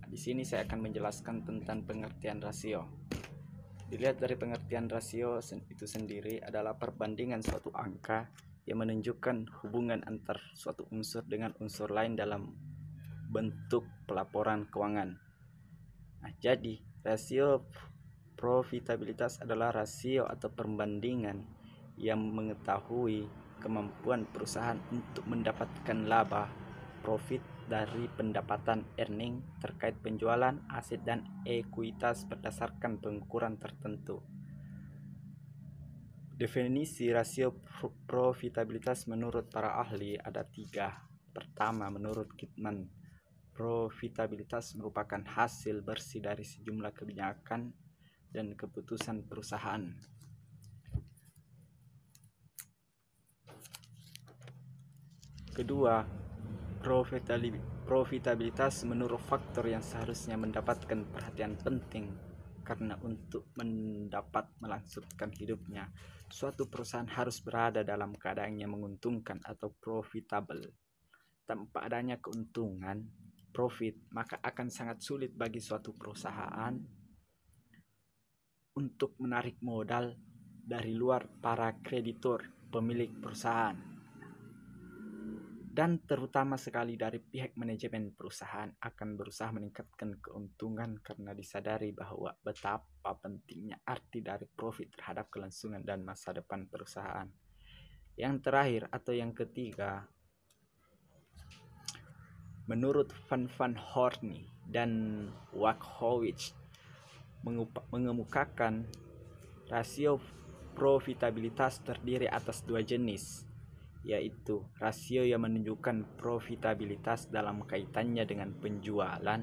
Di sini saya akan menjelaskan tentang pengertian rasio. Dilihat dari pengertian rasio itu sendiri adalah perbandingan suatu angka yang menunjukkan hubungan antar suatu unsur dengan unsur lain dalam bentuk pelaporan keuangan. Nah, jadi rasio profitabilitas adalah rasio atau perbandingan yang mengetahui kemampuan perusahaan untuk mendapatkan laba profit dari pendapatan earning terkait penjualan aset dan ekuitas berdasarkan pengukuran tertentu. Definisi rasio profitabilitas menurut para ahli ada 3. Pertama, menurut Kitman, profitabilitas merupakan hasil bersih dari sejumlah kebijakan dan keputusan perusahaan. Kedua, profitabilitas menurut faktor yang seharusnya mendapatkan perhatian penting karena untuk mendapat melangsungkan hidupnya, suatu perusahaan harus berada dalam keadaan yang menguntungkan atau profitable. Tanpa adanya keuntungan, profit, maka akan sangat sulit bagi suatu perusahaan untuk menarik modal dari luar para kreditur pemilik perusahaan. Dan terutama sekali dari pihak manajemen perusahaan akan berusaha meningkatkan keuntungan karena disadari bahwa betapa pentingnya arti dari profit terhadap kelangsungan dan masa depan perusahaan. Yang terakhir atau yang ketiga, menurut Van Horne dan Wachowicz mengemukakan rasio profitabilitas terdiri atas 2 jenis, yaitu rasio yang menunjukkan profitabilitas dalam kaitannya dengan penjualan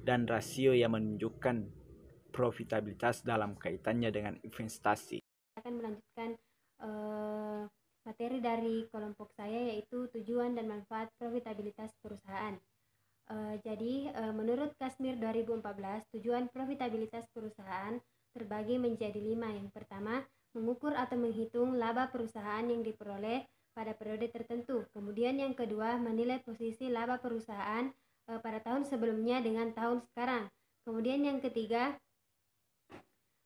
dan rasio yang menunjukkan profitabilitas dalam kaitannya dengan investasi. Akan melanjutkan materi dari kelompok saya, yaitu tujuan dan manfaat profitabilitas perusahaan. Jadi menurut Kasmir 2014, tujuan profitabilitas perusahaan terbagi menjadi 5. Yang pertama, mengukur atau menghitung laba perusahaan yang diperoleh pada periode tertentu. Kemudian yang kedua, menilai posisi laba perusahaan pada tahun sebelumnya dengan tahun sekarang. Kemudian yang ketiga,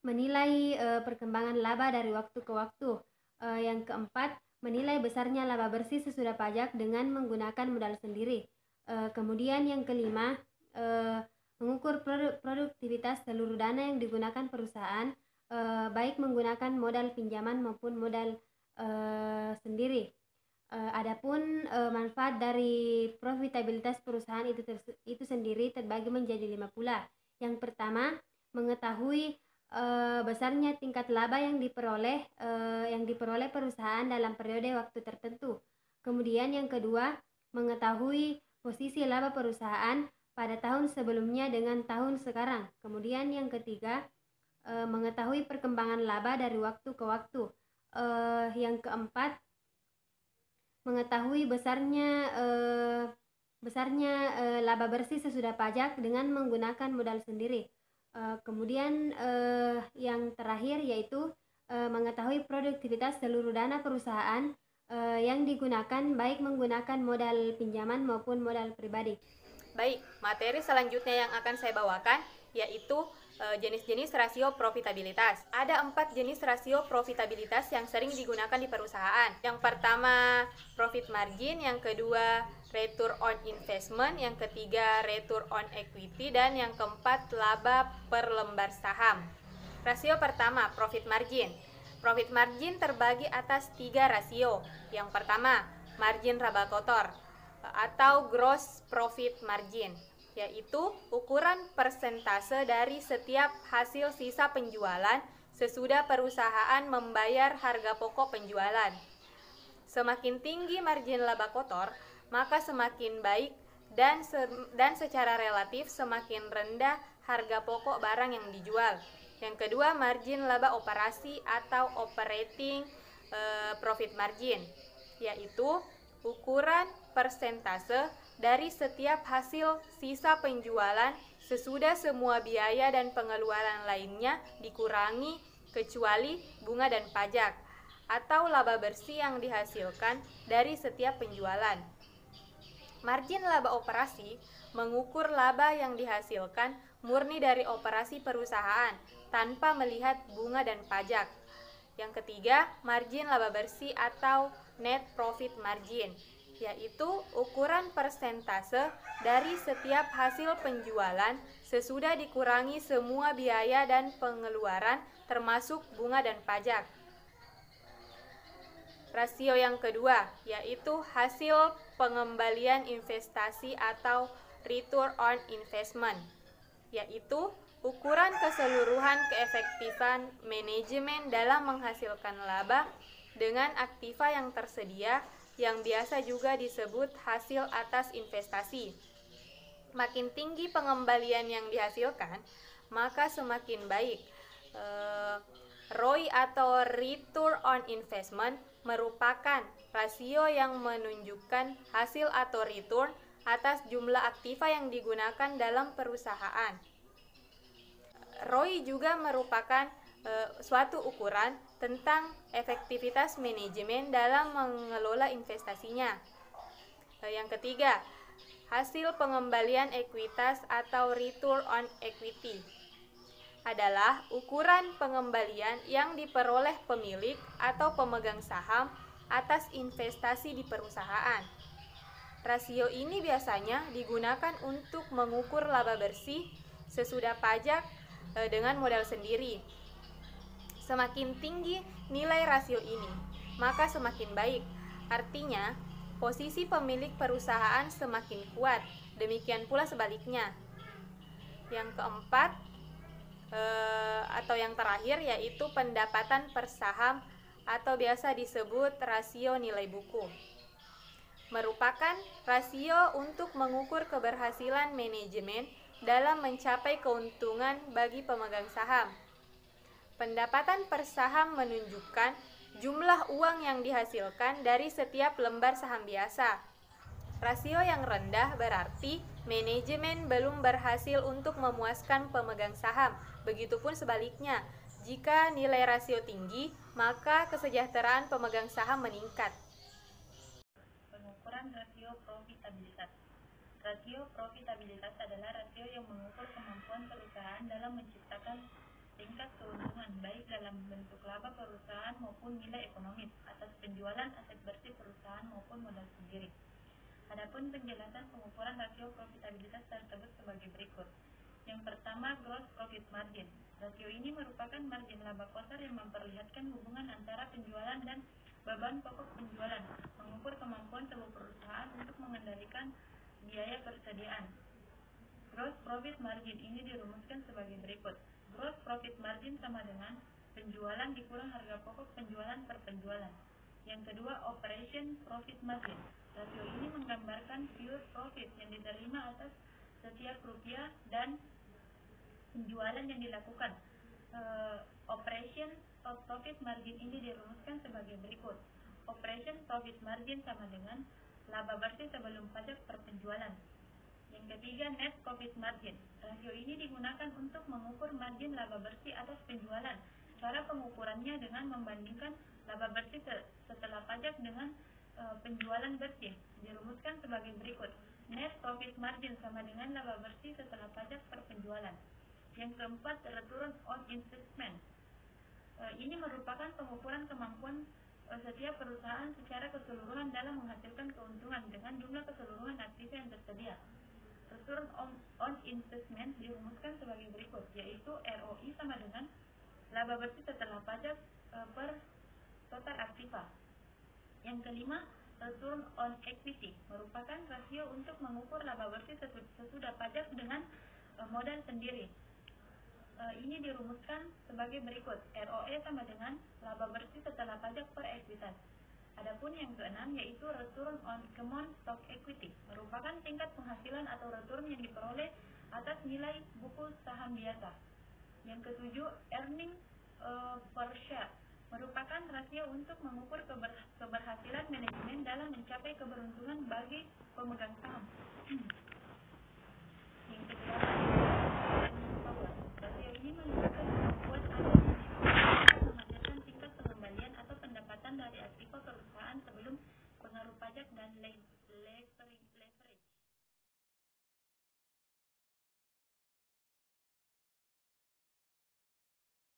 menilai perkembangan laba dari waktu ke waktu. Yang keempat, menilai besarnya laba bersih sesudah pajak dengan menggunakan modal sendiri. Kemudian yang kelima, mengukur produktivitas seluruh dana yang digunakan perusahaan, baik menggunakan modal pinjaman maupun modal sendiri. Adapun manfaat dari profitabilitas perusahaan itu sendiri terbagi menjadi 5 pula. Yang pertama, mengetahui besarnya tingkat laba yang diperoleh perusahaan dalam periode waktu tertentu. Kemudian yang kedua, mengetahui posisi laba perusahaan pada tahun sebelumnya dengan tahun sekarang. Kemudian yang ketiga, mengetahui perkembangan laba dari waktu ke waktu. Yang keempat, mengetahui besarnya laba bersih sesudah pajak dengan menggunakan modal sendiri. Kemudian yang terakhir yaitu mengetahui produktivitas seluruh dana perusahaan yang digunakan baik menggunakan modal pinjaman maupun modal pribadi. Baik, materi selanjutnya yang akan saya bawakan yaitu jenis-jenis rasio profitabilitas. Ada 4 jenis rasio profitabilitas yang sering digunakan di perusahaan. Yang pertama, profit margin, yang kedua, return on investment, yang ketiga, return on equity, dan yang keempat, laba per lembar saham. Rasio pertama, profit margin. Profit margin terbagi atas 3 rasio. Yang pertama, margin laba kotor atau gross profit margin, yaitu ukuran persentase dari setiap hasil sisa penjualan sesudah perusahaan membayar harga pokok penjualan. Semakin tinggi margin laba kotor, maka semakin baik dan secara relatif semakin rendah harga pokok barang yang dijual. Yang kedua, margin laba operasi atau operating profit margin, yaitu ukuran persentase dari setiap hasil sisa penjualan sesudah semua biaya dan pengeluaran lainnya dikurangi kecuali bunga dan pajak, atau laba bersih yang dihasilkan dari setiap penjualan. Margin laba operasi mengukur laba yang dihasilkan murni dari operasi perusahaan tanpa melihat bunga dan pajak. Yang ketiga, margin laba bersih atau net profit margin, yaitu ukuran persentase dari setiap hasil penjualan sesudah dikurangi semua biaya dan pengeluaran termasuk bunga dan pajak. Rasio yang kedua, yaitu hasil pengembalian investasi atau return on investment, yaitu ukuran keseluruhan keefektifan manajemen dalam menghasilkan laba dengan aktiva yang tersedia, yang biasa juga disebut hasil atas investasi. Makin tinggi pengembalian yang dihasilkan, maka semakin baik. ROI atau return on investment merupakan rasio yang menunjukkan hasil atau return atas jumlah aktiva yang digunakan dalam perusahaan. ROI juga merupakan suatu ukuran tentang efektivitas manajemen dalam mengelola investasinya. Yang ketiga, hasil pengembalian ekuitas atau return on equity adalah ukuran pengembalian yang diperoleh pemilik atau pemegang saham atas investasi di perusahaan. Rasio ini biasanya digunakan untuk mengukur laba bersih sesudah pajak dengan modal sendiri. Semakin tinggi nilai rasio ini, maka semakin baik. Artinya, posisi pemilik perusahaan semakin kuat. Demikian pula sebaliknya. Yang keempat, atau yang terakhir, yaitu pendapatan per saham atau biasa disebut rasio nilai buku, merupakan rasio untuk mengukur keberhasilan manajemen dalam mencapai keuntungan bagi pemegang saham. Pendapatan per saham menunjukkan jumlah uang yang dihasilkan dari setiap lembar saham biasa. Rasio yang rendah berarti manajemen belum berhasil untuk memuaskan pemegang saham. Begitupun sebaliknya, jika nilai rasio tinggi, maka kesejahteraan pemegang saham meningkat. Pengukuran rasio profitabilitas. Rasio profitabilitas adalah rasio yang mengukur kemampuan perusahaan dalam menciptakan tingkat keuntungan baik dalam bentuk laba perusahaan maupun nilai ekonomis atas penjualan aset bersih perusahaan maupun modal sendiri. Adapun penjelasan pengukuran rasio profitabilitas tersebut sebagai berikut. Yang pertama, gross profit margin. Rasio ini merupakan margin laba kotor yang memperlihatkan hubungan antara penjualan dan beban pokok penjualan, mengukur kemampuan sebuah perusahaan untuk mengendalikan biaya persediaan. Gross profit margin ini dirumuskan sebagai berikut. Gross profit margin sama dengan penjualan dikurang harga pokok penjualan per penjualan. Yang kedua, operation profit margin. Rasio ini menggambarkan pure profit yang diterima atas setiap rupiah dan penjualan yang dilakukan. Operation profit margin ini dirumuskan sebagai berikut. Operation profit margin sama dengan laba bersih sebelum pajak per penjualan. Yang ketiga, net profit margin. Rasio ini digunakan untuk mengukur margin laba bersih atas penjualan. Cara pengukurannya dengan membandingkan laba bersih setelah pajak dengan penjualan bersih. Dirumuskan sebagai berikut. Net profit margin sama dengan laba bersih setelah pajak per penjualan. Yang keempat, return on investment. Ini merupakan pengukuran kemampuan setiap perusahaan secara keseluruhan dalam menghasilkan keuntungan dengan jumlah keseluruhan aktiva yang tersedia. Return on investment dirumuskan sebagai berikut, yaitu ROI sama dengan laba bersih setelah pajak per total aktiva. Yang kelima, return on equity merupakan rasio untuk mengukur laba bersih sesudah pajak dengan modal sendiri. Ini dirumuskan sebagai berikut. ROE sama dengan laba bersih setelah pajak per ekuitas. Adapun yang keenam yaitu return on common stock equity, merupakan tingkat penghasilan atau return yang diperoleh atas nilai buku saham biasa. Yang ketujuh, earning per share, merupakan rasio untuk mengukur keberhasilan manajemen dalam mencapai keberuntungan bagi pemegang saham.